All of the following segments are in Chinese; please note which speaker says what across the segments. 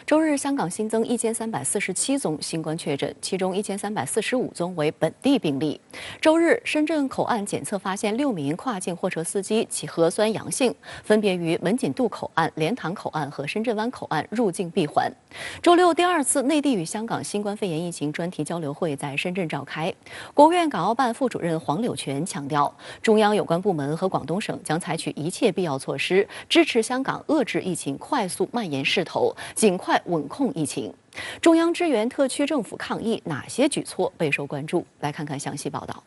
Speaker 1: 周日，香港新增1347宗新冠确诊，其中1345宗为本地病例。周日，深圳口岸检测发现6名跨境货车司机其核酸阳性，分别于文锦渡口岸、莲塘口岸和深圳湾口岸入境闭环。周六，第二次内地与香港新冠肺炎疫情专题交流会在深圳召开。国务院港澳办副主任黄柳权强调，中央有关部门和广东省将采取一切必要措施，支持香港遏制疫情快速蔓延势头，尽快稳控疫情。中央支援特区政府抗疫，哪些举措备受关注？来看看详细报道。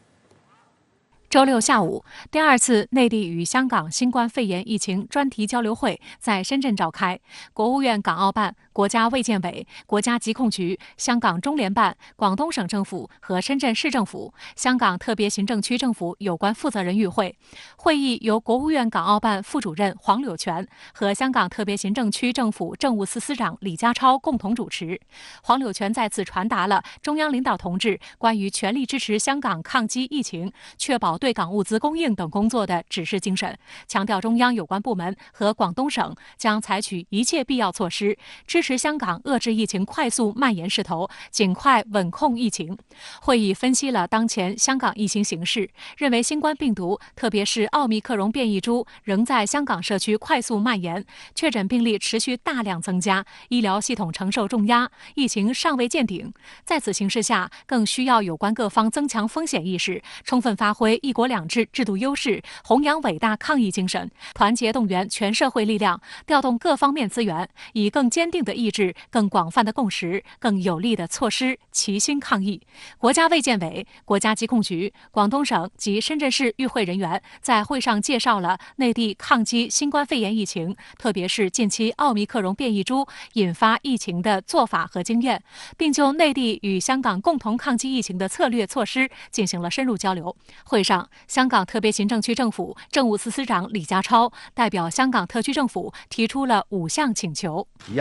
Speaker 2: 周六下午，第二次内地与香港新冠肺炎疫情专题交流会在深圳召开。国务院港澳办、国家卫健委、国家疾控局、香港中联办、广东省政府和深圳市政府、香港特别行政区政府有关负责人与会。会议由国务院港澳办副主任黄柳权和香港特别行政区政府政务司司长李家超共同主持。黄柳权再次传达了中央领导同志关于全力支持香港抗击疫情、确保对港物资供应等工作的指示精神，强调中央有关部门和广东省将采取一切必要措施，支持香港遏制疫情快速蔓延势头，尽快稳控疫情。会议分析了当前香港疫情形势，认为新冠病毒，特别是奥密克戎变异株仍在香港社区快速蔓延，确诊病例持续大量增加，医疗系统承受重压，疫情尚未见顶。在此形势下，更需要有关各方增强风险意识，充分发挥一国两制制度优势，弘扬伟大抗疫精神，团结动员全社会力量，调动各方面资源，以更坚定的意志、更广泛的共识、更有力的措施，齐心抗疫。国家卫健委、国家疾控局、广东省及深圳市与会人员在会上介绍了内地抗击新冠肺炎疫情，特别是近期奥密克戎变异株引发疫情的做法和经验，并就内地与香港共同抗击疫情的策略措施进行了深入交流。会上，香港特别行政区政府政务司司長李家超代表香港特區政府提出了5項請求：
Speaker 3: 一、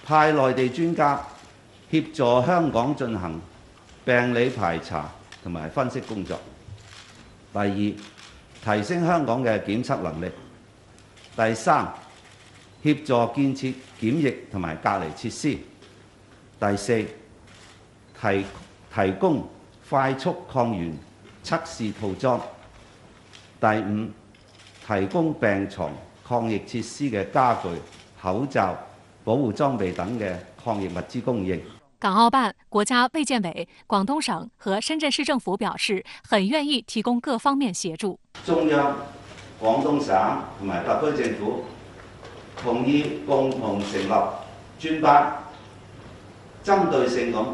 Speaker 3: 派內地專家協助香港進行病理排查同埋分析工作；第二，提升香港嘅檢測能力；第三，協助建設檢疫同埋隔離設施；第四，提供快速抗原測試套裝；第五，提供病床、抗疫設施嘅家具、口罩、保護裝備等嘅抗疫物資供應。
Speaker 2: 港澳辦、國家衛健委、廣東省和深圳市政府表示，很願意提供各方面協助。
Speaker 3: 中央、廣東省同埋特區政府同意共同成立專班，針對性咁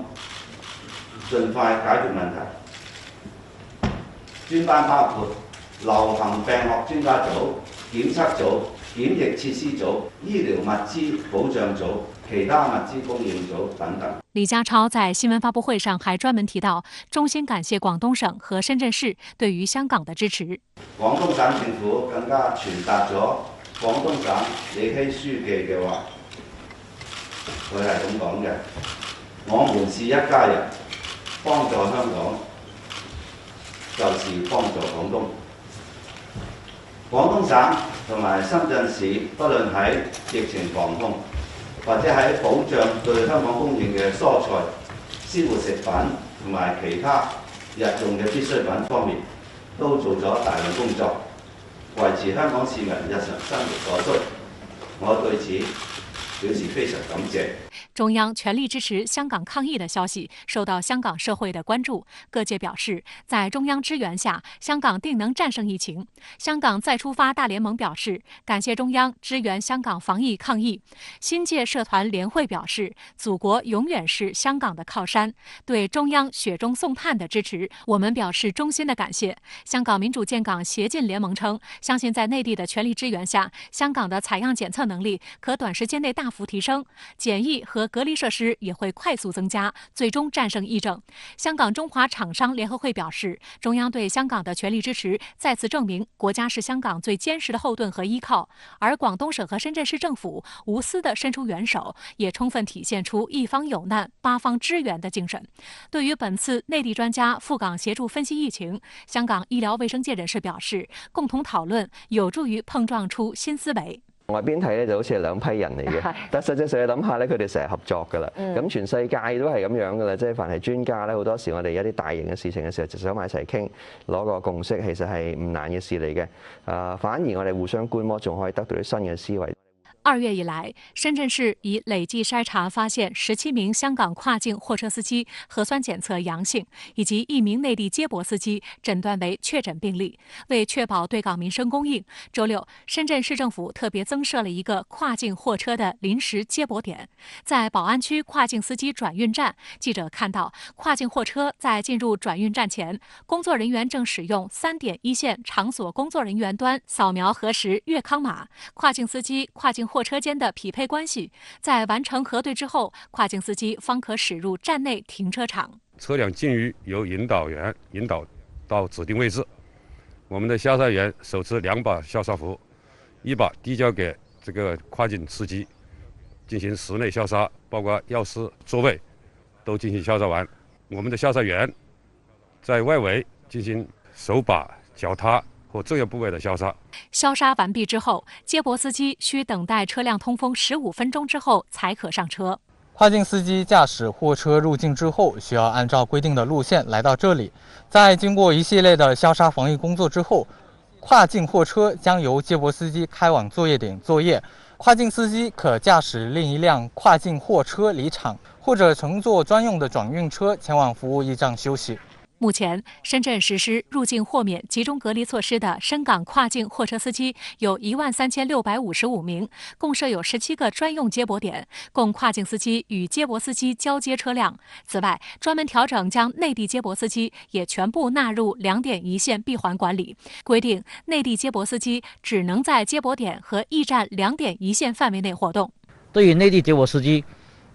Speaker 3: 盡快解決問題。專班包括流行病學專家組、檢測組、檢疫設施組、醫療物資保障組、其他物資供應組等等。
Speaker 2: 李家超在新聞發布會上還專門提到，衷心感謝廣東省和深圳市對於香港的支持。
Speaker 3: 廣東省政府更加傳達咗廣東省李希書記嘅話，佢係咁講嘅：我們是一家人，幫助香港就是幫助廣東。廣東省同埋深圳市，不論喺疫情防控，或者喺保障對香港供應嘅蔬菜、鮮活食品同埋其他日用嘅必需品方面，都做咗大量工作，維持香港市民日常生活所需。我對此表示非常感謝。
Speaker 2: 中央全力支持香港抗疫的消息受到香港社会的关注，各界表示，在中央支援下，香港定能战胜疫情。香港再出发大联盟表示，感谢中央支援香港防疫抗疫。新界社团联会表示，祖国永远是香港的靠山，对中央雪中送炭的支持，我们表示衷心的感谢。香港民主建港协进联盟称，相信在内地的全力支援下，香港的采样检测能力可短时间内大幅提升，检疫和隔离设施也会快速增加，最终战胜疫症。香港中华厂商联合会表示，中央对香港的全力支持再次证明国家是香港最坚实的后盾和依靠，而广东省和深圳市政府无私地伸出援手，也充分体现出一方有难八方支援的精神。对于本次内地专家赴港协助分析疫情，香港医疗卫生界人士表示，共同讨论有助于碰撞出新思维。
Speaker 4: 外邊睇咧就好似係兩批人嚟嘅，但實際上你諗下咧，佢哋成日合作㗎啦。咁全世界都係咁樣㗎啦，即係凡係專家咧，好多時我哋一啲大型嘅事情嘅時候，就想埋一齊傾，攞個共識，其實係唔難嘅事嚟嘅。反而我哋互相觀摩，仲可以得到啲新嘅思維。
Speaker 2: 2月以來，深圳市已累計篩查發現17名香港跨境貨車司機核酸檢測陽性，以及1名內地接駁司機診斷為確診病例。為確保對港民生供應，周六，深圳市政府特別增設了一個跨境貨車的臨時接駁點。在寶安區跨境司機轉運站，記者看到跨境貨車在進入轉運站前，工作人員正使用3點一線場所工作人員端掃描核實粵康碼，跨境司機、跨境貨車間的匹配關係，在完成核對之後，跨境司機方可駛入站內停車場。
Speaker 5: 車輛進入由引導員引導到指定位置，我們的消殺員手持2把消殺符，1把遞交給這個跨境司機進行室內消殺，包括鑰匙、座位都進行消殺完。我們的消殺員在外圍進行手把、腳踏或重要部位的消殺。
Speaker 2: 消殺完畢之後，接駁司機需等待車輛通風15分鐘之後才可上車。
Speaker 6: 跨境司機駕駛貨車入境之後，需要按照規定的路線來到這裡。在經過一系列的消殺防疫工作之後，跨境貨車將由接駁司機開往作業點作業。跨境司機可駕駛另一輛跨境貨車離場，或者乘坐專用的轉運車前往服務驛站休息。
Speaker 2: 目前，深圳實施入境豁免集中隔離措施的深港跨境貨車司機有13655名，共設有17個專用接駁點，供跨境司機與接駁司機交接車輛。此外，專門調整將內地接駁司機也全部納入2點一線閉環管理，規定內地接駁司機只能在接駁點和驛站2點一線範圍內活動。
Speaker 7: 對於內地接駁司機，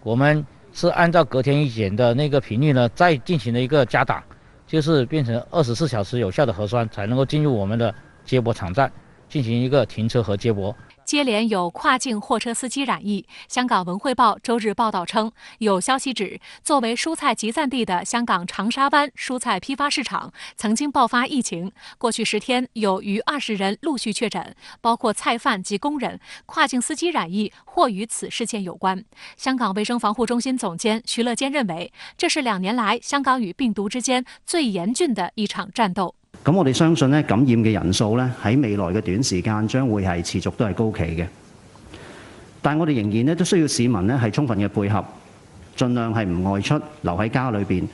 Speaker 7: 我們是按照隔天一檢的那個頻率呢，再進行了一個加檔。就是變成24小時有效的核酸，才能夠進入我們的接駁場站進行一個停車和接駁。
Speaker 2: 接連有跨境貨車司機染疫，香港文匯報周日報道稱，有消息指，作為蔬菜集散地的香港長沙灣蔬菜批發市場曾經爆發疫情，過去10天有逾20人陸續確診，包括菜販及工人。跨境司機染疫或與此事件有關。香港衛生防護中心總監徐樂堅認為，這是2年來香港與病毒之間最嚴峻的一場戰鬥。
Speaker 8: 咁我哋相信咧，感染嘅人數咧喺未來嘅短時間將會係持續都係高企嘅。但我哋仍然咧都需要市民咧係充分嘅配合，盡量係唔外出，留喺家裏邊，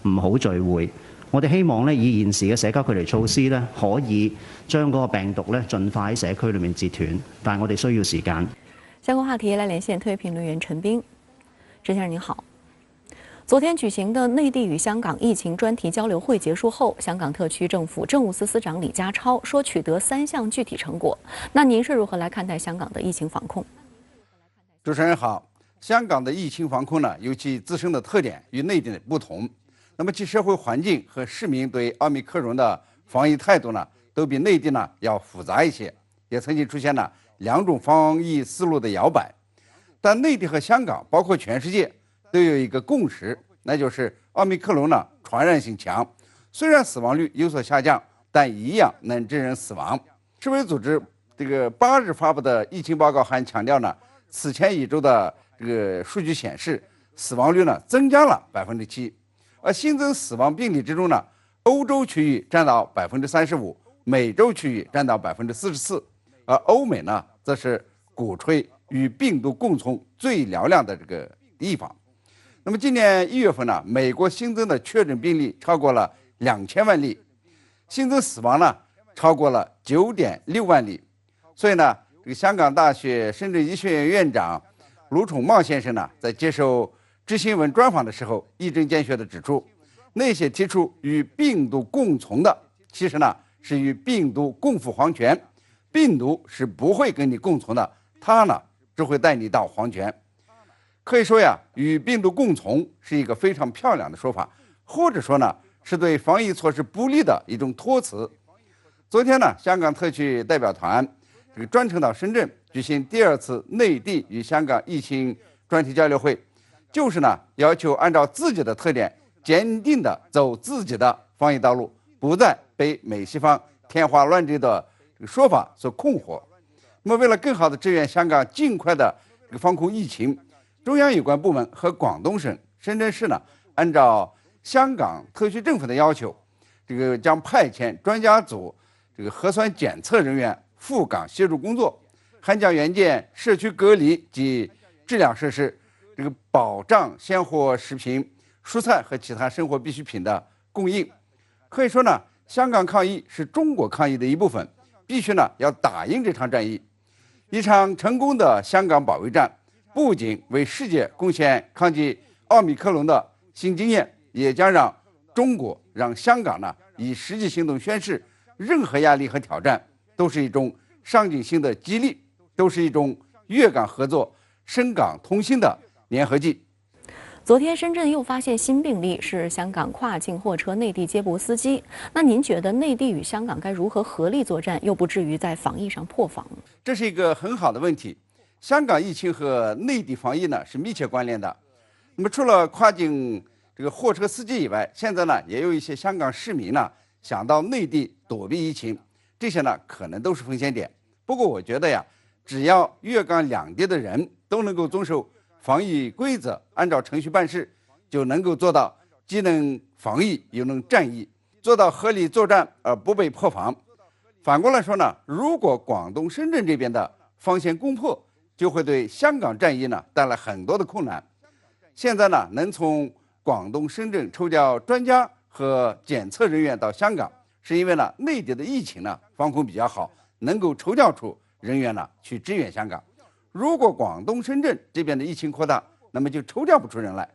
Speaker 8: 唔好聚會。我哋希望咧以現時嘅社交距離措施咧，可以將嗰個病毒咧盡快喺社區裏面截斷。但係我哋需要時間。
Speaker 1: 相關話題來連線特約評論員陳斌，陳先生您好。昨天舉行的內地與香港疫情專題交流會結束後，香港特區政府政務司司長李家超說取得3項具體成果。那您是如何來看待香港的疫情防控？
Speaker 9: 主持人好，香港的疫情防控呢，有其自身的特點與內地的不同。那麼其社會環境和市民對奧密克戎的防疫態度呢，都比內地呢要複雜一些，也曾經出現了2種防疫思路的搖擺。但內地和香港，包括全世界，都有一個共識，那就是奧密克戎呢傳染性強，雖然死亡率有所下降，但一樣能致人死亡。世衛組織這個8日發布的疫情報告還強調呢，此前一周的這個數據顯示，死亡率呢增加了7%，而新增死亡病例之中呢，歐洲區域佔到35%，美洲區域佔到44%，而歐美呢則是鼓吹與病毒共存最嘹亮的這個地方。那麼今年1月份呢，美國新增的確診病例超過了2000萬例，新增死亡呢超過了9.6萬例。所以呢，這個香港大學深圳醫學院院長盧寵茂先生呢，在接受知新聞專訪的時候，一針見血地指出，那些提出與病毒共存的，其實呢是與病毒共赴黃泉，病毒是不會跟你共存的，它呢只會帶你到黃泉。可以說呀，與病毒共存是一個非常漂亮的說法，或者說呢，是對防疫措施不利的一種托詞。昨天呢，香港特區代表團這個專程到深圳舉行第2次內地與香港疫情專題交流會，就是呢，要求按照自己的特點，堅定地走自己的防疫道路，不再被美西方天花亂墜的這個說法所困惑。那么，为了更好地支援香港尽快的防控疫情，中央有关部门和广东省、深圳市呢，按照香港特区政府的要求，将派遣专家组核酸检测人员赴港协助工作，还将援建社区隔离及治疗设施，保障鲜活食品、蔬菜和其他生活必需品的供应。可以说呢，香港抗疫是中国抗疫的一部分，必须呢要打赢这场战役。一场成功的香港保卫战，不仅为世界贡献抗击奥密克戎的新经验，也将让中国、让香港呢以实际行动宣示，任何压力和挑战都是一种上进心的激励，都是一种粤港合作、深港同心的粘合剂。
Speaker 1: 昨天，深圳又发现新病例，是香港跨境货车内地接驳司机。那您觉得内地与香港该如何合力作战，又不至于在防疫上破防？
Speaker 9: 这是一个很好的问题。香港疫情和内地防疫呢是密切关联的。那么，除了跨境货车司机以外，现在呢也有一些香港市民呢想到内地躲避疫情，这些呢可能都是风险点。不过，我觉得呀，只要粤港两地的人都能够遵守防疫规则，按照程序办事，就能够做到既能防疫又能战役，做到合理作战而不被破防。反过来说呢，如果广东、深圳这边的防线攻破，就会对香港战役呢带来很多的困难。现在呢，能从广东、深圳抽调专家和检测人员到香港，是因为呢内地的疫情呢防控比较好，能够抽调出人员呢去支援香港。如果广东、深圳这边的疫情扩大，那么就抽调不出人来。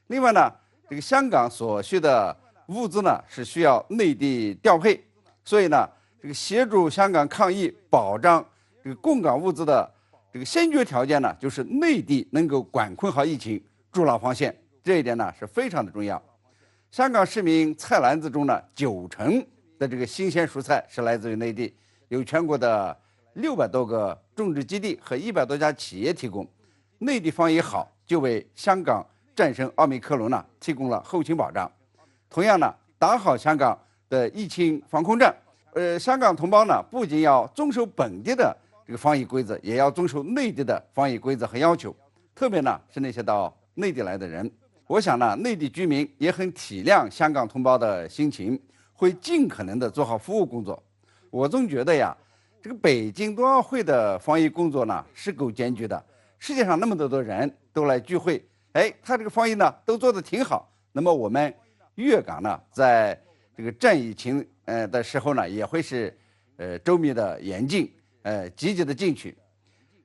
Speaker 9: 另外呢，香港所需的物资呢是需要内地调配，所以呢，协助香港抗疫、保障供港物资的先决条件呢，就是内地能够管控好疫情，筑牢防线。这一点呢是非常的重要。香港市民菜篮子中呢，90%的新鲜蔬菜是来自于内地，有全国的600多个种植基地和100多家企业提供。内地防疫好，就为香港战胜奥密克戎呢提供了后勤保障。同样呢，打好香港的疫情防控战，香港同胞呢不仅要遵守本地的防疫规则，也要遵守内地的防疫规则和要求。特别呢是那些到内地来的人，我想呢，内地居民也很体谅香港同胞的心情，会尽可能的做好服务工作。我总觉得呀，北京冬奥会的防疫工作呢是够艰巨的，世界上那么多的人都来聚会，他防疫呢都做得挺好。那么我们粤港呢，在战疫情的时候呢，也会是周密的严禁，积极的进取。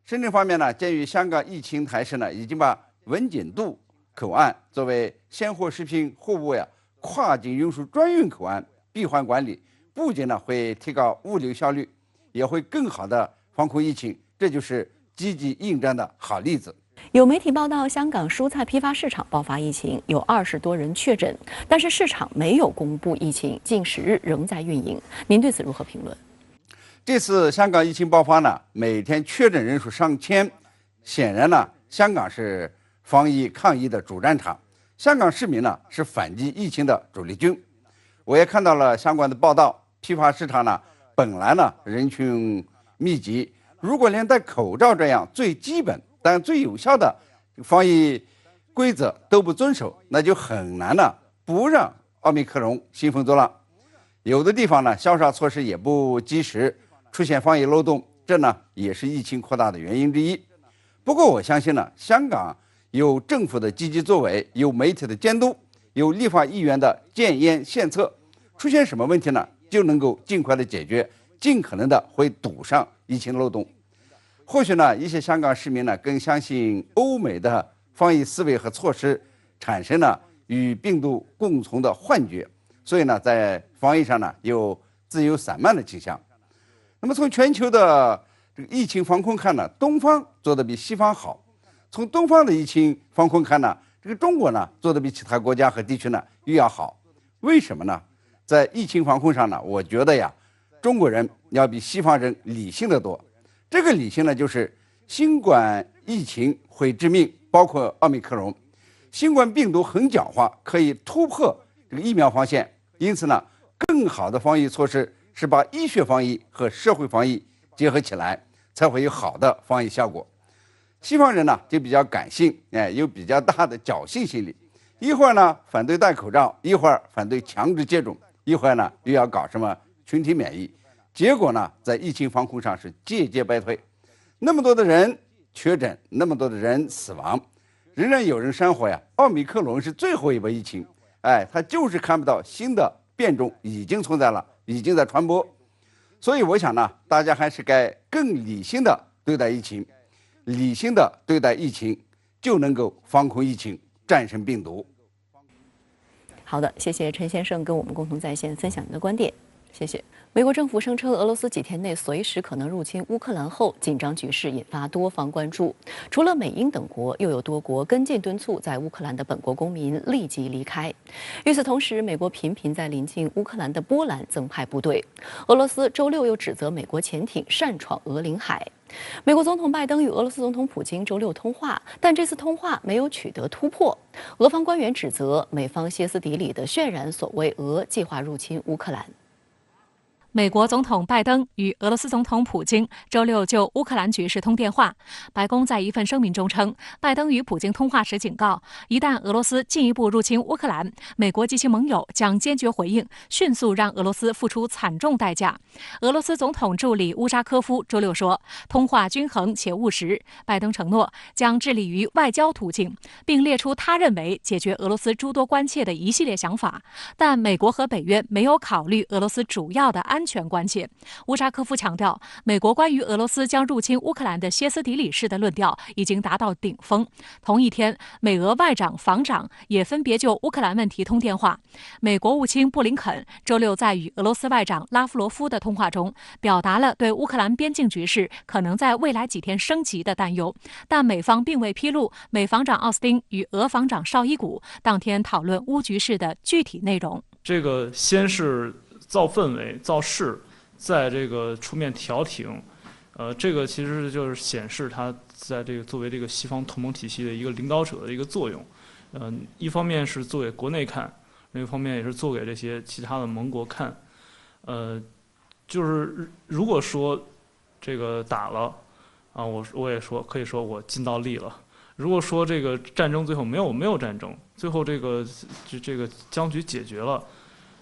Speaker 9: 深圳方面呢，鉴于香港疫情态势呢，已经把文锦渡口岸作为鲜活食品货物跨境运输专运口岸闭环管理，不仅呢会提高物流效率，也会更好的防控疫情，这就是积极应战的好例子。
Speaker 1: 有媒体报道，香港蔬菜批发市场爆发疫情，有20多人确诊，但是市场没有公布疫情，近10日仍在运营。您对此如何评论？
Speaker 9: 这次香港疫情爆发呢，每天确诊人数上千，显然呢，香港是防疫抗疫的主战场，香港市民呢是反击疫情的主力军。我也看到了相关的报道，批发市场呢本来呢人群密集，如果连戴口罩这样最基本但最有效的防疫规则都不遵守，那就很难呢不让奥密克戎兴风作浪。有的地方呢消杀措施也不及时，出现防疫漏洞，这呢也是疫情扩大的原因之一。不过我相信呢，香港有政府的积极作为，有媒体的监督，有立法议员的建言献策，出现什么问题呢，就能够尽快的解决，尽可能的会堵上疫情漏洞。或许呢，一些香港市民呢更相信欧美的防疫思维和措施，产生了与病毒共存的幻觉，所以呢，在防疫上呢有自由散漫的倾向。那么从全球的疫情防控看呢，东方做得比西方好。从东方的疫情防控看呢，中国呢做得比其他国家和地区呢又要好。为什么呢？在疫情防控上呢，我觉得呀，中国人要比西方人理性得多。这个理性呢，就是新冠疫情会致命，包括奥密克戎。新冠病毒很狡猾，可以突破疫苗防线。因此呢，更好的防疫措施是把医学防疫和社会防疫结合起来，才会有好的防疫效果。西方人呢就比较感性，有比较大的侥幸心理，一会儿呢反对戴口罩，一会儿反对强制接种，一会儿呢又要搞什么群体免疫，结果呢在疫情防控上是节节败退。那么多的人确诊，那么多的人死亡，仍然有人煽火呀，奥密克戎是最后一波疫情，他就是看不到新的变种已经存在了，已经在传播。所以我想呢，大家还是该更理性的对待疫情，理性的对待疫情，就能够防控疫情，战胜病毒。
Speaker 1: 好的，谢谢陈先生跟我们共同在线分享您的观点，谢谢。美国政府声称，俄罗斯几天内随时可能入侵乌克兰后，紧张局势引发多方关注。除了美英等国，又有多国跟进敦促在乌克兰的本国公民立即离开。与此同时，美国频频在临近乌克兰的波兰增派部队。俄罗斯周六又指责美国潜艇擅闯俄领海。美国总统拜登与俄罗斯总统普京周六通话，但这次通话没有取得突破。俄方官员指责美方歇斯底里地渲染所谓俄计划入侵乌克兰。
Speaker 2: 美国总统拜登与俄罗斯总统普京周六就乌克兰局势通电话。白宫在一份声明中称，拜登与普京通话时警告，一旦俄罗斯进一步入侵乌克兰，美国及其盟友将坚决回应，迅速让俄罗斯付出惨重代价。俄罗斯总统助理乌扎科夫周六说，通话均衡且务实。拜登承诺将致力于外交途径，并列出他认为解决俄罗斯诸多关切的一系列想法，但美国和北约没有考虑俄罗斯主要的安全关切。乌扎科夫强调，美国关于俄罗斯将入侵乌克兰的歇斯底里式的论调已经达到顶峰。同一天，美俄外长、防长也分别就乌克兰问题通电话。美国务卿布林肯周六在与俄罗斯外长拉夫罗夫的通话中，表达了对乌克兰边境局势可能在未来几天升级的担忧，但美方并未披露美防长奥斯汀与俄防长绍伊古当天讨论乌局势的具体内容。
Speaker 10: 这个先是造氛围、造势，在这个出面调停，这个其实就是显示他在这个作为这个西方同盟体系的一个领导者的一个作用。一方面是做给国内看，另一方面也是做给这些其他的盟国看。就是如果说这个打了啊，我也说可以说我尽到力了。如果说这个战争最后没有战争，最后这个僵局解决了。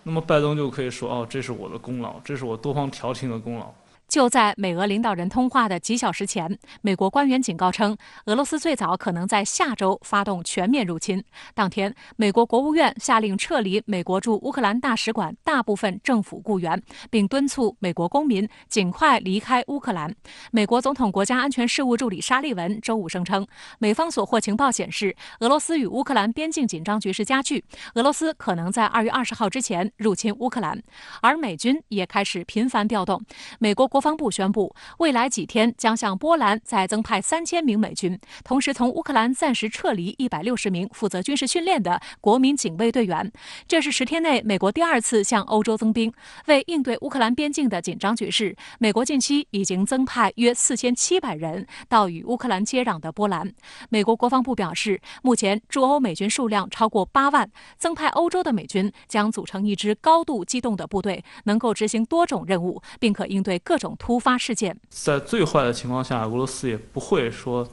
Speaker 10: 那么拜登就可以说，这是我的功劳，这是我多方调停的功劳。
Speaker 2: 就在美俄领导人通话的几小时前，美国官员警告称，俄罗斯最早可能在下周发动全面入侵。当天，美国国务院下令撤离美国驻乌克兰大使馆大部分政府雇员，并敦促美国公民尽快离开乌克兰。美国总统国家安全事务助理沙利文周五声称，美方所获情报显示，俄罗斯与乌克兰边境紧张局势加剧，俄罗斯可能在2月20号之前入侵乌克兰，而美军也开始频繁调动。美国国防部宣布，未来几天将向波兰再增派3000名美军，同时从乌克兰暂时撤离160名负责军事训练的国民警卫队员。这是10天内美国第2次向欧洲增兵。为应对乌克兰边境的紧张局势，美国近期已经增派约4700人到与乌克兰接壤的波兰。美国国防部表示，目前驻欧美军数量超过8万，增派欧洲的美军将组成一支高度机动的部队，能够执行多种任务，并可应对各种突发事件。
Speaker 10: 在最坏的情况下，俄罗斯也不会说，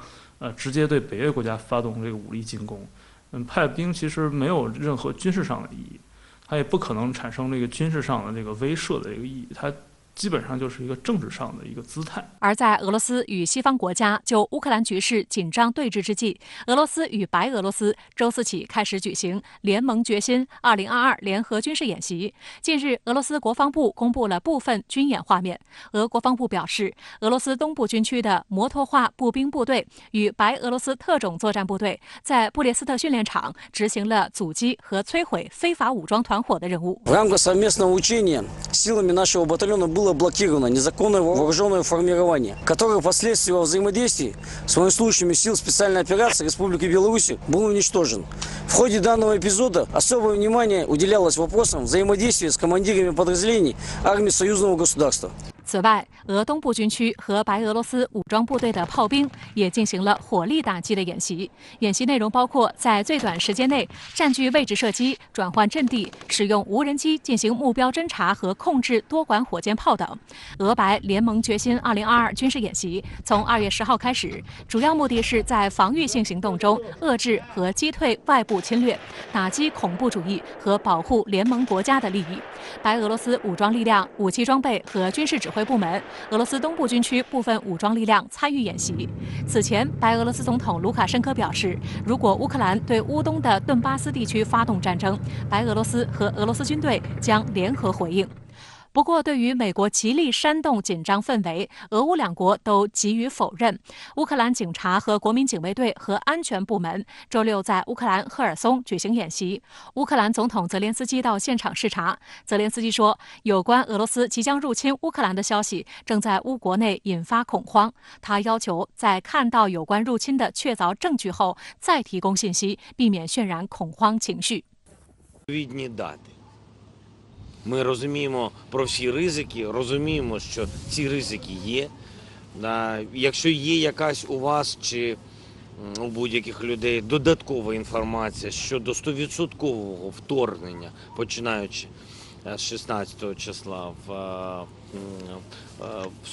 Speaker 10: 直接对北约国家发动这个武力进攻。派兵其实没有任何军事上的意义，它也不可能产生这个军事上的这个威慑的一个意义，它基本上就是一个政治上的一个姿态。
Speaker 2: 而在俄罗斯与西方国家就乌克兰局势紧张对峙之际，俄罗斯与白俄罗斯周四起开始举行联盟决心2022联合军事演习。近日，俄罗斯国防部公布了部分军演画面。俄国防部表示，俄罗斯东部军区的摩托化步兵部队与白俄罗斯特种作战部队在布列斯特训练场执行了阻击和摧毁非法武装团伙的任务。
Speaker 11: В рамках совместного учения силами нашего батальона было блокировано незаконное вооруженное формирование, которое впоследствии во взаимодействии с военнослужащими сил специальной операции Республики Беларусь был уничтожен. В ходе данного эпизода особое внимание уделялось вопросам взаимодействия с командирами подразделений армии союзного государства.
Speaker 2: 此外，俄东部军区和白俄罗斯武装部队的炮兵也进行了火力打击的演习。演习内容包括在最短时间内占据位置射击、转换阵地、使用无人机进行目标侦察和控制多管火箭炮等。俄白联盟决心2022军事演习从2月10号开始，主要目的是在防御性行动中遏制和击退外部侵略，打击恐怖主义和保护联盟国家的利益。白俄罗斯武装力量、武器装备和军事指挥部门、俄罗斯东部军区部分武装力量参与演习。此前，白俄罗斯总统卢卡申科表示，如果乌克兰对乌东的顿巴斯地区发动战争，白俄罗斯和俄罗斯军队将联合回应。不过，对于美国极力煽动紧张氛围，俄乌两国都给予否认。乌克兰警察和国民警卫队和安全部门周六在乌克兰赫尔松举行演习。乌克兰总统泽连斯基到现场视察。泽连斯基说，有关俄罗斯即将入侵乌克兰的消息正在乌国内引发恐慌。他要求在看到有关入侵的确凿证据后再提供信息，避免渲染恐慌情绪。
Speaker 12: Ми розуміємо про всі ризики, розуміємо, що ці ризики є. Якщо є якась у вас чи у будь-яких людей додаткова інформація щодо 100% вторгнення, починаючи з 16 числа в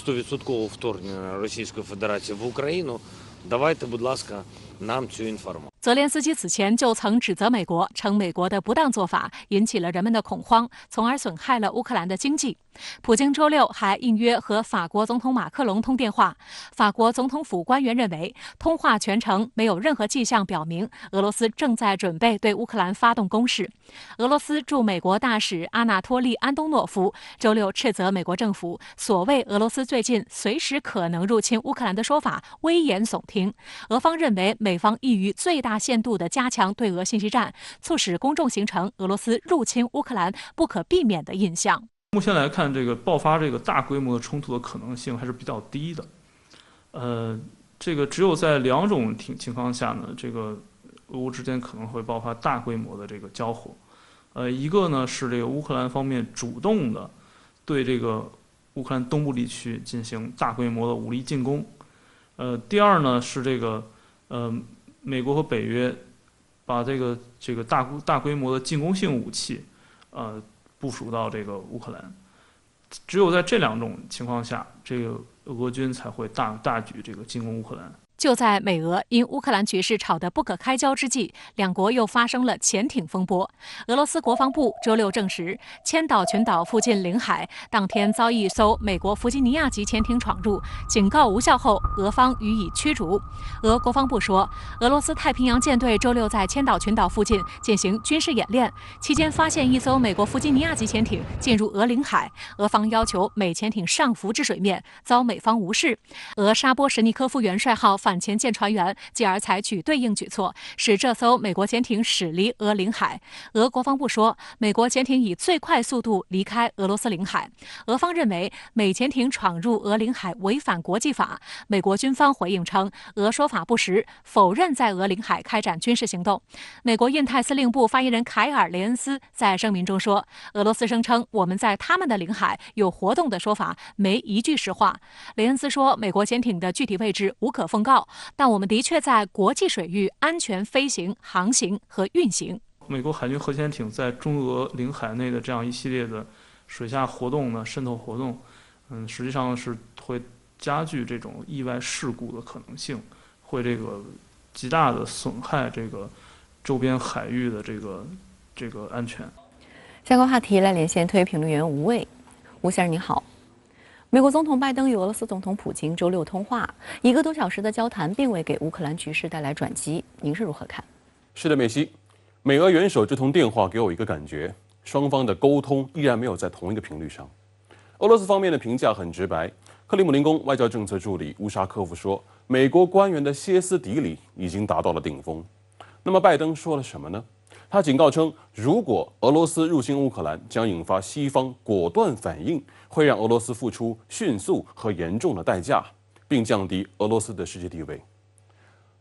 Speaker 12: 100% вторгнення Російської Федерації в Україну, давайте, будь ласка, нам цю інформацію.
Speaker 2: 泽连斯基此前就曾指责美国，称美国的不当做法引起了人们的恐慌，从而损害了乌克兰的经济。普京周六还应约和法国总统马克龙通电话。法国总统府官员认为，通话全程没有任何迹象表明俄罗斯正在准备对乌克兰发动攻势。俄罗斯驻美国大使阿纳托利·安东诺夫周六斥责美国政府所谓俄罗斯最近随时可能入侵乌克兰的说法危言耸听。俄方认为美方意于最大限度地加强对俄信息战，促使公众形成俄罗斯入侵乌克兰不可避免的印象。
Speaker 10: 目前来看，这个爆发这个大规模的冲突的可能性还是比较低的。这个只有在2种情况下呢，这个俄乌之间可能会爆发大规模的这个交火。一个呢是这个乌克兰方面主动的对这个乌克兰东部地区进行大规模的武力进攻。第二呢是这个美国和北约把这个大规模的进攻性武器部署到这个乌克兰。只有在这2种情况下，这个俄军才会大举这个进攻乌克兰。
Speaker 2: 就在美俄因乌克兰局势吵得不可开交之际，两国又发生了潜艇风波。俄罗斯国防部周六证实，千岛群岛附近领海当天遭一艘美国弗吉尼亚级潜艇闯入，警告无效后，俄方予以驱逐。俄国防部说，俄罗斯太平洋舰队周六在千岛群岛附近进行军事演练，期间发现一艘美国弗吉尼亚级潜艇进入俄领海，俄方要求美潜艇上浮至水面，遭美方无视。俄沙波什尼科夫元帅号反潜舰船员继而采取对应举措，使这艘美国潜艇驶离俄领海。俄国防部说，美国潜艇以最快速度离开俄罗斯领海。俄方认为美潜艇闯入俄领海违反国际法。美国军方回应称，俄说法不实，否认在俄领海开展军事行动。美国印太司令部发言人凯尔·雷恩斯在声明中说，俄罗斯声称我们在他们的领海有活动的说法没一句实话。雷恩斯说，美国潜艇的具体位置无可奉告，但我们的确在国际水域安全飞行、航行和运行。
Speaker 10: 美国海军核潜艇在中俄领海内的这样一系列的水下活动呢，渗透活动，实际上是会加剧这种意外事故的可能性，会这个极大的损害这个周边海域的这个安全。
Speaker 1: 相关话题来连线特约评论员吴卫，吴先生您好。美国总统拜登与俄罗斯总统普京周六通话，1个多小时的交谈并未给乌克兰局势带来转机，您是如何看？
Speaker 13: 是的，美西，美俄元首这通电话给我一个感觉，双方的沟通依然没有在同一个频率上。俄罗斯方面的评价很直白，克里姆林宫外交政策助理乌沙科夫说，美国官员的歇斯底里已经达到了顶峰。那么拜登说了什么呢？他警告称，如果俄罗斯入侵乌克兰，将引发西方果断反应，会让俄罗斯付出迅速和严重的代价，并降低俄罗斯的世界地位。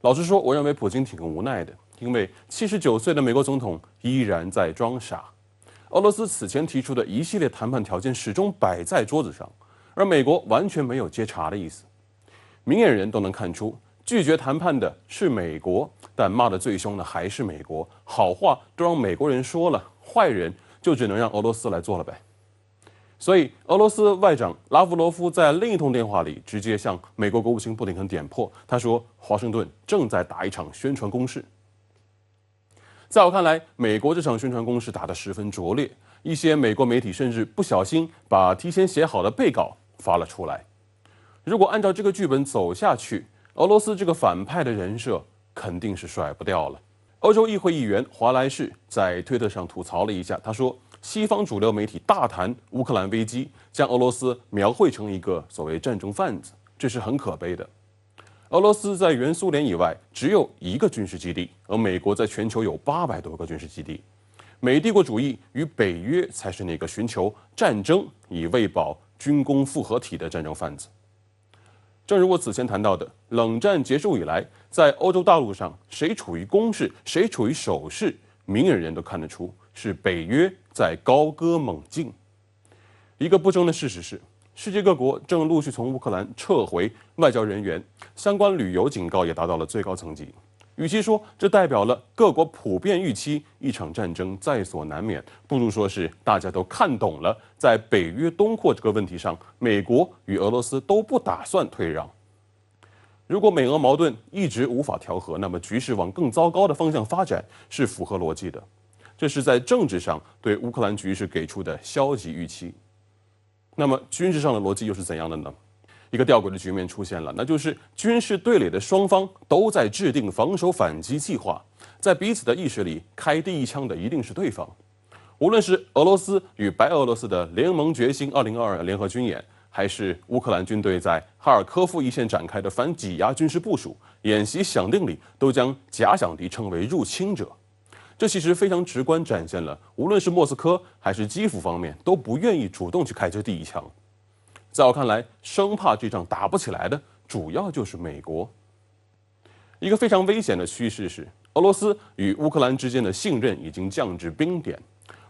Speaker 13: 老实说，我认为普京挺无奈的，因为79岁的美国总统依然在装傻。俄罗斯此前提出的一系列谈判条件始终摆在桌子上，而美国完全没有接茬的意思。明眼人都能看出，拒绝谈判的是美国，但骂得最凶的还是美国，好话都让美国人说了，坏人就只能让俄罗斯来做了呗。所以，俄罗斯外长拉夫罗夫在另一通电话里直接向美国国务卿布林肯点破，他说：“华盛顿正在打一场宣传攻势。”在我看来，美国这场宣传攻势打得十分拙劣，一些美国媒体甚至不小心把提前写好的备稿发了出来。如果按照这个剧本走下去，俄罗斯这个反派的人设肯定是甩不掉了。欧洲议会议员华莱士在推特上吐槽了一下，他说：“西方主流媒体大谈乌克兰危机，将俄罗斯描绘成一个所谓战争贩子，这是很可悲的。俄罗斯在原苏联以外只有1个军事基地，而美国在全球有800多个军事基地。美帝国主义与北约才是那个寻求战争以喂饱军工复合体的战争贩子。”正如我此前谈到的，冷战结束以来，在欧洲大陆上，谁处于攻势，谁处于守势，明眼人都看得出是北约在高歌猛进。一个不争的事实是，世界各国正陆续从乌克兰撤回外交人员，相关旅游警告也达到了最高层级。与其说这代表了各国普遍预期一场战争在所难免，不如说是大家都看懂了，在北约东扩这个问题上，美国与俄罗斯都不打算退让。如果美俄矛盾一直无法调和，那么局势往更糟糕的方向发展是符合逻辑的。这是在政治上对乌克兰局势给出的消极预期。那么军事上的逻辑又是怎样的呢？一个吊诡的局面出现了，那就是军事对垒的双方都在制定防守反击计划，在彼此的意识里，开第一枪的一定是对方。无论是俄罗斯与白俄罗斯的联盟决心2022联合军演，还是乌克兰军队在哈尔科夫一线展开的反挤压军事部署，演习响定里都将假想敌称为入侵者。这其实非常直观展现了，无论是莫斯科还是基辅方面都不愿意主动去开这第一枪。在我看来，生怕这仗打不起来的，主要就是美国。一个非常危险的趋势是，俄罗斯与乌克兰之间的信任已经降至冰点。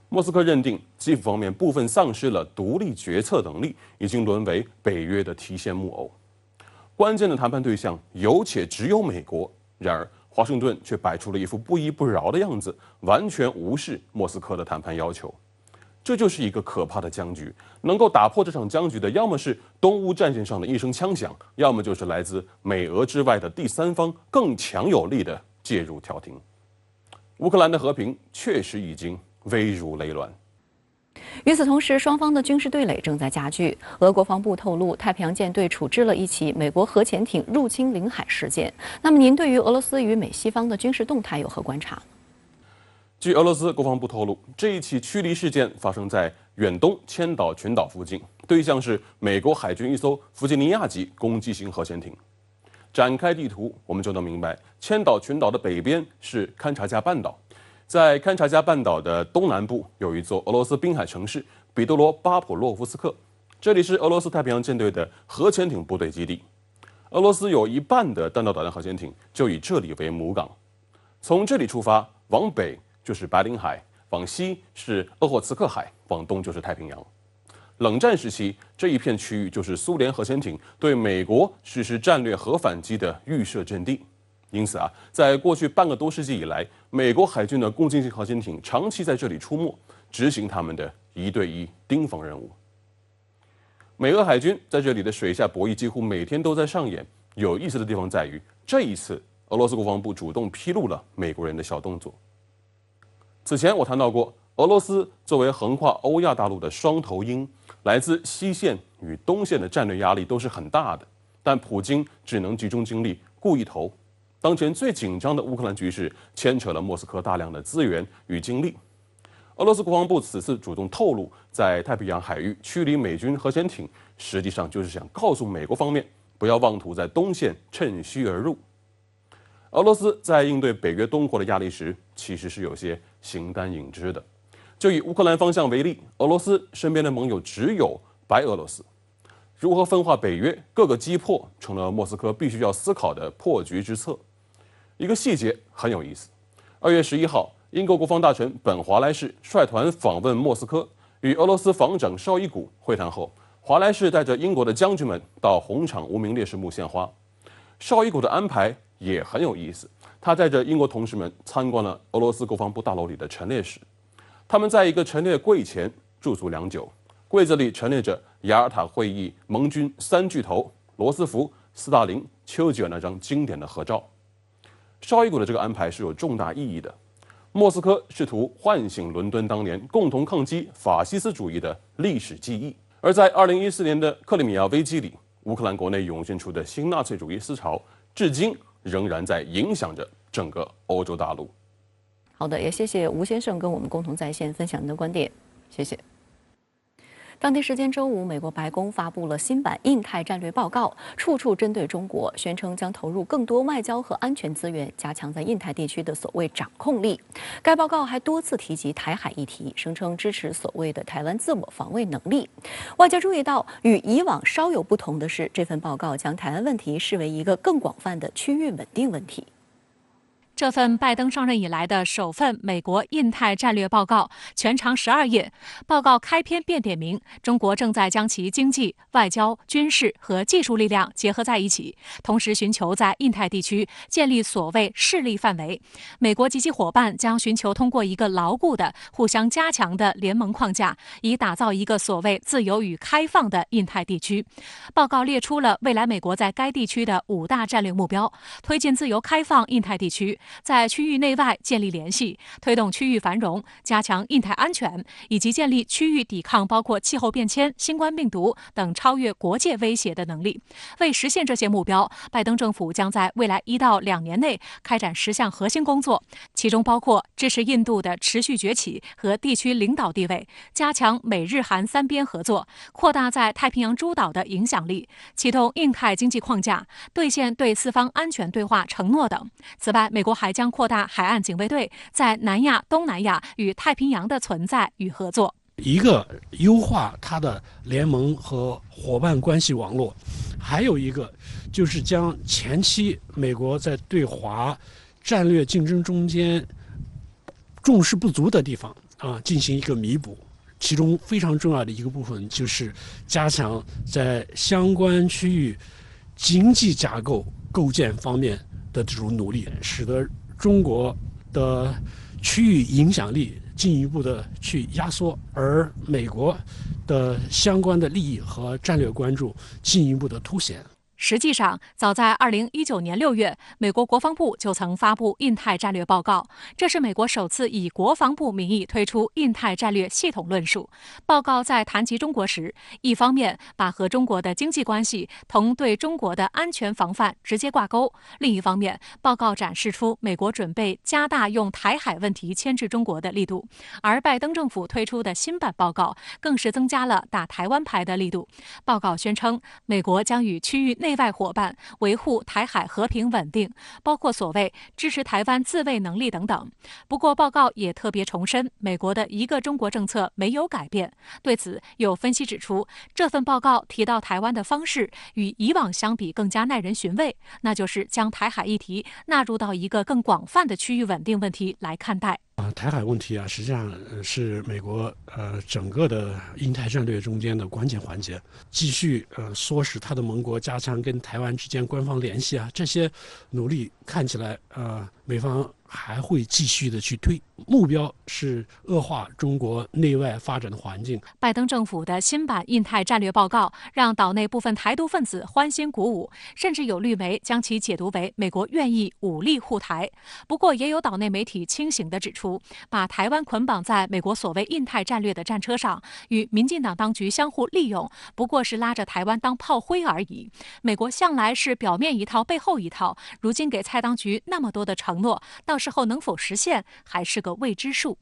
Speaker 13: 莫斯科认定基辅方面部分丧失了独立决策能力，已经沦为北约的提线木偶。关键的谈判对象有且只有美国，然而华盛顿却摆出了一副不依不饶的样子，完全无视莫斯科的谈判要求。这就是一个可怕的僵局，能够打破这场僵局的，要么是东乌战线上的一声枪响，要么就是来自美俄之外的第三方更强有力的介入调停。乌克兰的和平确实已经危如累卵。
Speaker 1: 与此同时，双方的军事对垒正在加剧。俄国防部透露，太平洋舰队处置了一起美国核潜艇入侵领海事件。那么，您对于俄罗斯与美西方的军事动态有何观察？
Speaker 13: 据俄罗斯国防部透露，这一起驱离事件发生在远东千岛群岛附近，对象是美国海军一艘弗吉尼亚级攻击型核潜艇。展开地图，我们就能明白，千岛群岛的北边是勘察加半岛，在勘察加半岛的东南部有一座俄罗斯滨海城市彼得罗巴普洛夫斯克，这里是俄罗斯太平洋舰队的核潜艇部队基地。俄罗斯有一半的弹道导弹核潜艇就以这里为母港，从这里出发往北就是白令海，往西是鄂霍次克海，往东就是太平洋。冷战时期，这一片区域就是苏联核潜艇对美国实施战略核反击的预设阵地。因此在过去半个多世纪以来，美国海军的攻击型核潜艇长期在这里出没，执行他们的1对1盯防任务。美俄海军在这里的水下博弈几乎每天都在上演。有意思的地方在于，这一次俄罗斯国防部主动披露了美国人的小动作。此前我谈到过，俄罗斯作为横跨欧亚大陆的双头鹰，来自西线与东线的战略压力都是很大的，但普京只能集中精力顾一头。当前最紧张的乌克兰局势牵扯了莫斯科大量的资源与精力。俄罗斯国防部此次主动透露，在太平洋海域驱离美军核潜艇，实际上就是想告诉美国方面，不要妄图在东线趁虚而入。俄罗斯在应对北约东扩的压力时，其实是有些形单影只的。就以乌克兰方向为例，俄罗斯身边的盟友只有白俄罗斯。如何分化北约，各个击破，成了莫斯科必须要思考的破局之策。一个细节很有意思：2月11号，英国国防大臣本·华莱士率团访问莫斯科，与俄罗斯防长绍伊古会谈后，华莱士带着英国的将军们到红场无名烈士墓献花。绍伊古的安排也很有意思，他带着英国同事们参观了俄罗斯国防部大楼里的陈列室。他们在一个陈列柜前驻足良久，柜子里陈列着雅尔塔会议盟军3巨头罗斯福、斯大林、丘吉尔那张经典的合照。绍伊古的这个安排是有重大意义的。莫斯科试图唤醒伦敦当年共同抗击法西斯主义的历史记忆。而在2014年的克里米亚危机里，乌克兰国内涌现出的新纳粹主义思潮，至今仍然在影响着整个欧洲大陆。
Speaker 1: 好的，也谢谢吴先生跟我们共同在线分享您的观点，谢谢。当地时间周五，美国白宫发布了新版印太战略报告，处处针对中国，宣称将投入更多外交和安全资源，加强在印太地区的所谓掌控力。该报告还多次提及台海议题，声称支持所谓的台湾自我防卫能力。外界注意到，与以往稍有不同的是，这份报告将台湾问题视为一个更广泛的区域稳定问题。
Speaker 2: 这份拜登上任以来的首份美国印太战略报告，全长12页。报告开篇便点明，中国正在将其经济、外交、军事和技术力量结合在一起，同时寻求在印太地区建立所谓势力范围。美国及其伙伴将寻求通过一个牢固的、互相加强的联盟框架，以打造一个所谓自由与开放的印太地区。报告列出了未来美国在该地区的5大战略目标，推进自由开放印太地区，在区域内外建立联系，推动区域繁荣，加强印太安全，以及建立区域抵抗包括气候变迁、新冠病毒等超越国界威胁的能力。为实现这些目标，拜登政府将在未来1到2年内开展10项核心工作，其中包括支持印度的持续崛起和地区领导地位，加强美日韩3边合作，扩大在太平洋诸岛的影响力，启动印太经济框架，兑现对4方安全对话承诺等。此外，美国还将扩大海岸警卫队在南亚、东南亚与太平洋的存在与合作。
Speaker 14: 一个优化它的联盟和伙伴关系网络，还有一个就是将前期美国在对华战略竞争中间重视不足的地方进行一个弥补。其中非常重要的一个部分就是加强在相关区域经济架构构建方面的这种努力，使得中国的区域影响力进一步的去压缩，而美国的相关的利益和战略关注进一步的凸显。
Speaker 2: 实际上，早在2019年6月，美国国防部就曾发布印太战略报告，这是美国首次以国防部名义推出印太战略系统论述。报告在谈及中国时，一方面把和中国的经济关系同对中国的安全防范直接挂钩，另一方面，报告展示出美国准备加大用台海问题牵制中国的力度，而拜登政府推出的新版报告更是增加了打台湾牌的力度。报告宣称，美国将与区域内外伙伴维护台海和平稳定，包括所谓支持台湾自卫能力等等。不过，报告也特别重申，美国的一个中国政策没有改变。对此，有分析指出，这份报告提到台湾的方式与以往相比更加耐人寻味，那就是将台海议题纳入到一个更广泛的区域稳定问题来看待。
Speaker 14: 台海问题实际上是美国整个的印太战略中间的关键环节，继续唆使他的盟国加强跟台湾之间官方联系这些努力看起来美方还会继续的去推，目标是恶化中国内外发展的环境。
Speaker 2: 拜登政府的新版印太战略报告让岛内部分台独分子欢欣鼓舞，甚至有绿媒将其解读为美国愿意武力护台。不过，也有岛内媒体清醒地指出，把台湾捆绑在美国所谓印太战略的战车上，与民进党当局相互利用，不过是拉着台湾当炮灰而已。美国向来是表面一套背后一套，如今给蔡当局那么多的承诺，到时候能否实现还是个未知数。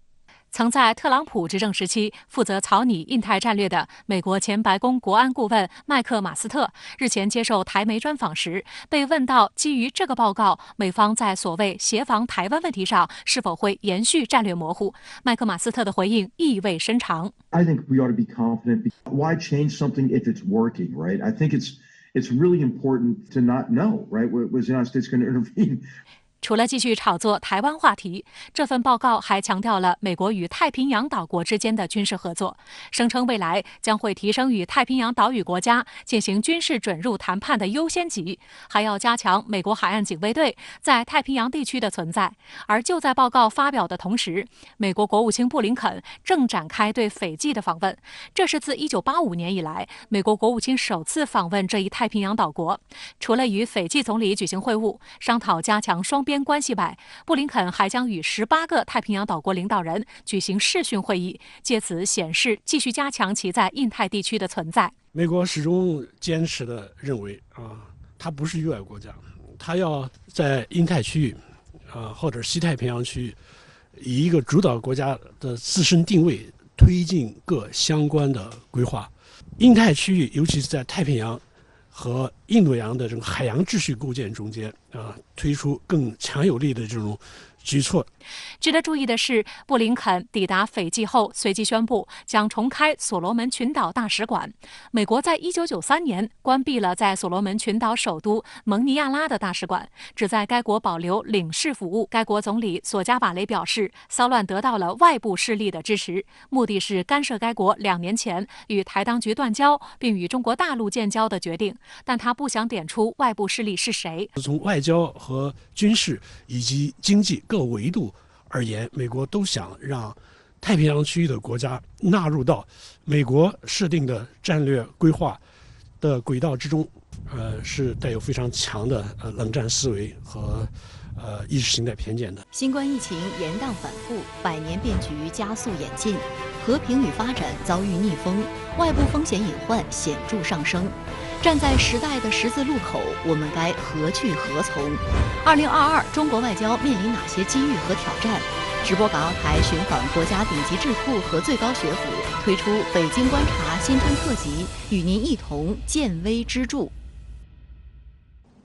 Speaker 2: 曾在特朗普执政时期负责草拟印太战略的美国前白宫国安顾问麦克马斯特日前接受台媒专访时，被问到基于这个报告，美方在所谓协防台湾问题上是否会延续战略模糊，麦克马斯特的回应意味深长。
Speaker 15: I think we ought to be confident. Why change something if it's working, right? I think it's really important to not know, right? Was the United States going to intervene?
Speaker 2: 除了继续炒作台湾话题，这份报告还强调了美国与太平洋岛国之间的军事合作，声称未来将会提升与太平洋岛屿国家进行军事准入谈判的优先级，还要加强美国海岸警卫队在太平洋地区的存在。而就在报告发表的同时，美国国务卿布林肯正展开对斐济的访问，这是自1985年以来美国国务卿首次访问这一太平洋岛国。除了与斐济总理举行会晤，商讨加强双边关系外，布林肯还将与18个太平洋岛国领导人举行视讯会议，借此显示继续加强其在印太地区的存在。
Speaker 14: 美国始终坚持的认为它不是域外国家，它要在印太区域或者西太平洋区域以一个主导国家的自身定位推进各相关的规划。印太区域尤其是在太平洋和印度洋的这种海洋秩序构建中间推出更强有力的这种举措。
Speaker 2: 值得注意的是，布林肯抵达斐济后，随即宣布将重开所罗门群岛大使馆。美国在1993年关闭了在所罗门群岛首都蒙尼亚拉的大使馆，只在该国保留领事服务。该国总理索加瓦雷表示，骚乱得到了外部势力的支持，目的是干涉该国2年前与台当局断交并与中国大陆建交的决定，但他不想点出外部势力是谁。
Speaker 14: 从外交和军事以及经济各维度而言，美国都想让太平洋区域的国家纳入到美国设定的战略规划的轨道之中，是带有非常强的冷战思维和意识形态偏见的。
Speaker 1: 新冠疫情延宕反复，百年变局加速演进，和平与发展遭遇逆风，外部风险隐患显著上升。站在时代的十字路口，我们该何去何从？2022中国外交面临哪些机遇和挑战？直播港澳台寻访国家顶级智库和最高学府，推出《北京观察》新春特辑，与您一同见微知著。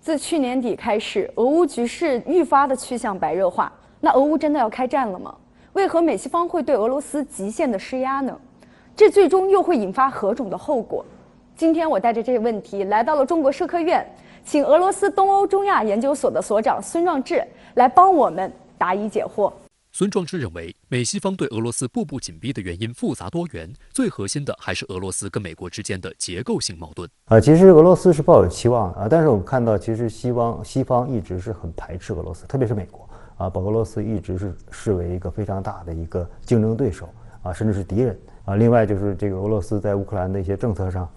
Speaker 16: 自去年底开始，俄乌局势愈发的趋向白热化。那俄乌真的要开战了吗？为何美西方会对俄罗斯极限的施压呢？这最终又会引发何种的后果？今天我带着这个问题来到了中国社科院，请俄罗斯东欧中亚研究所的所长孙壮志来帮我们答疑解惑。
Speaker 17: 孙壮志认为，美西方对俄罗斯步步紧逼的原因复杂多元，最核心的还是俄罗斯跟美国之间的结构性矛盾。
Speaker 18: 其实俄罗斯是抱有期望的但是我们看到，其实西方一直是很排斥俄罗斯，特别是美国把俄罗斯一直是视为一个非常大的一个竞争对手甚至是敌人另外就是这个俄罗斯在乌克兰的一些政策上。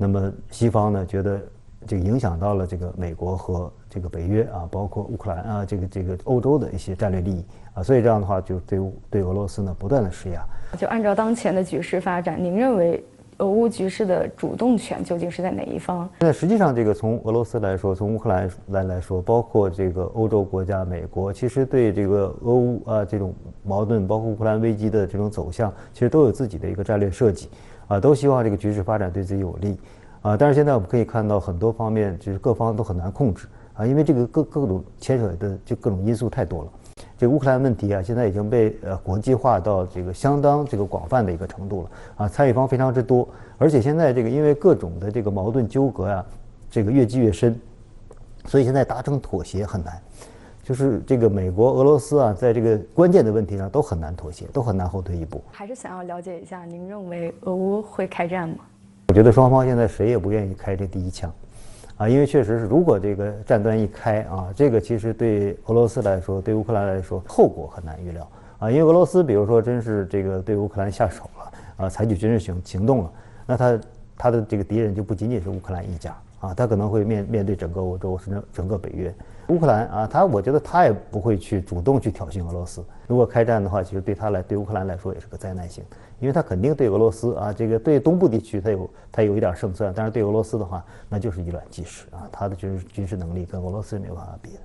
Speaker 18: 那么西方呢，觉得这个影响到了这个美国和这个北约包括乌克兰这个欧洲的一些战略利益所以这样的话就对俄罗斯呢不断的施压。
Speaker 16: 就按照当前的局势发展，您认为俄乌局势的主动权究竟是在哪一方？
Speaker 18: 那实际上这个从俄罗斯来说，从乌克兰来说，包括这个欧洲国家、美国，其实对这个俄乌这种矛盾，包括乌克兰危机的这种走向，其实都有自己的一个战略设计。都希望这个局势发展对自己有利但是现在我们可以看到很多方面就是各方都很难控制因为这个各种牵扯的就各种因素太多了。这个乌克兰问题现在已经被国际化到这个相当这个广泛的一个程度了参与方非常之多，而且现在这个因为各种的这个矛盾纠葛这个越积越深，所以现在达成妥协很难。就是这个美国、俄罗斯在这个关键的问题上都很难妥协，都很难后退一步。
Speaker 16: 还是想要了解一下，您认为俄乌会开战吗？
Speaker 18: 我觉得双方现在谁也不愿意开这第一枪，因为确实是如果这个战端一开这个其实对俄罗斯来说，对乌克兰来说后果很难预料因为俄罗斯比如说真是这个对乌克兰下手了采取军事行动了，那他的这个敌人就不仅仅是乌克兰一家他可能会面对整个欧洲甚至整个北约。乌克兰我觉得他也不会去主动去挑衅俄罗斯。如果开战的话，其实对乌克兰来说也是个灾难性，因为他肯定对俄罗斯这个对东部地区他有一点胜算，但是对俄罗斯的话，那就是以卵击石他的军事能力跟俄罗斯是没有办法比的。